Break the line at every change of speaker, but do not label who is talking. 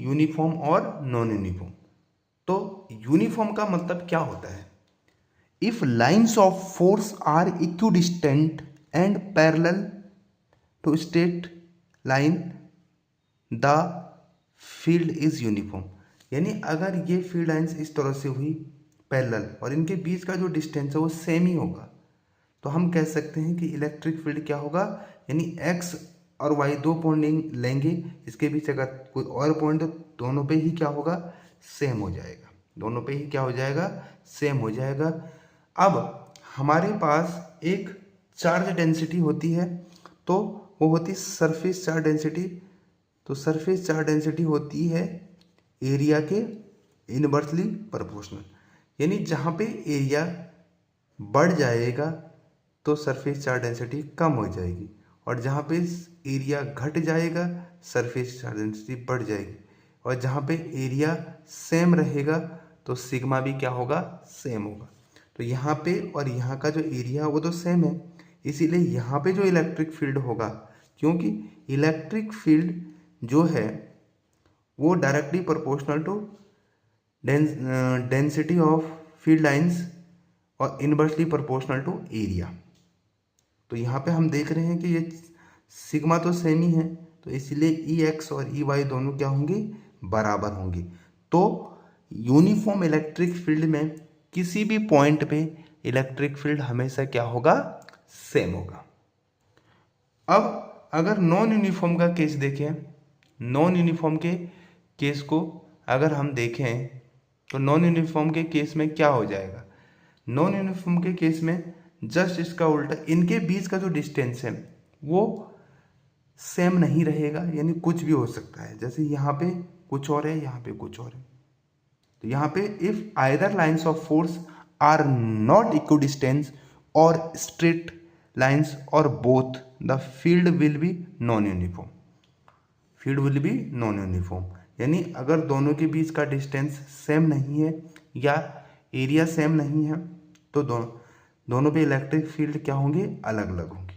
Uniform और non uniform. तो uniform का मतलब क्या होता है? If lines of force are equidistant and parallel to straight line the field is uniform. यानी अगर ये फील्ड लाइन्स इस तरह से हुई पैरेलल और इनके बीच का जो डिस्टेंस है वो सेम ही होगा, तो हम कह सकते हैं कि इलेक्ट्रिक फील्ड क्या होगा, यानी एक्स और वाई दो पॉइंट लेंगे, इसके बीच अगर कोई और पॉइंट तो दोनों पे ही क्या होगा, सेम हो जाएगा, दोनों पे ही क्या हो जाएगा, सेम हो जाएगा। अब हमारे पास एक चार्ज डेंसिटी होती है, तो वो होती है सरफेस चार्ज डेंसिटी। तो सरफेस चार्ज डेंसिटी होती है एरिया के इनवर्सली प्रोपोर्शनल, यानी जहाँ पे एरिया बढ़ जाएगा तो सरफेस चार्ज डेंसिटी कम हो जाएगी, और जहाँ पे एरिया घट जाएगा सरफेस चार्ज डेंसिटी बढ़ जाएगी, और जहाँ पे एरिया सेम रहेगा तो सिग्मा भी क्या होगा, सेम होगा। तो यहाँ पे और यहाँ का जो एरिया वो तो सेम है, इसीलिए यहाँ पे जो इलेक्ट्रिक फील्ड होगा, क्योंकि इलेक्ट्रिक फील्ड जो है वो directly proportional to density of field lines और इनवर्सली प्रोपोर्शनल टू एरिया। तो यहाँ पे हम देख रहे हैं कि ये सिग्मा तो सेम ही है, तो इसीलिए ई एक्स और ई वाई दोनों क्या होंगे, बराबर होंगे। तो यूनिफॉर्म इलेक्ट्रिक फील्ड में किसी भी पॉइंट पे इलेक्ट्रिक फील्ड हमेशा क्या होगा, सेम होगा। अब अगर नॉन यूनिफॉर्म का केस देखें, नॉन यूनिफॉर्म के केस को अगर हम देखें तो नॉन यूनिफॉर्म के केस में क्या हो जाएगा, नॉन यूनिफॉर्म के केस में जस्ट इसका उल्टा, इनके बीच का जो डिस्टेंस है वो सेम नहीं रहेगा, यानी कुछ भी हो सकता है, जैसे यहाँ पे कुछ और है, यहाँ पे कुछ और है। तो यहाँ पे if either lines of force are not equidistance और स्ट्रेट लाइन्स और both the field will be non uniform, field will be non uniform, यानी अगर दोनों के बीच का डिस्टेंस सेम नहीं है या एरिया सेम नहीं है तो दोनों पे इलेक्ट्रिक फील्ड क्या होंगे, अलग अलग होंगे।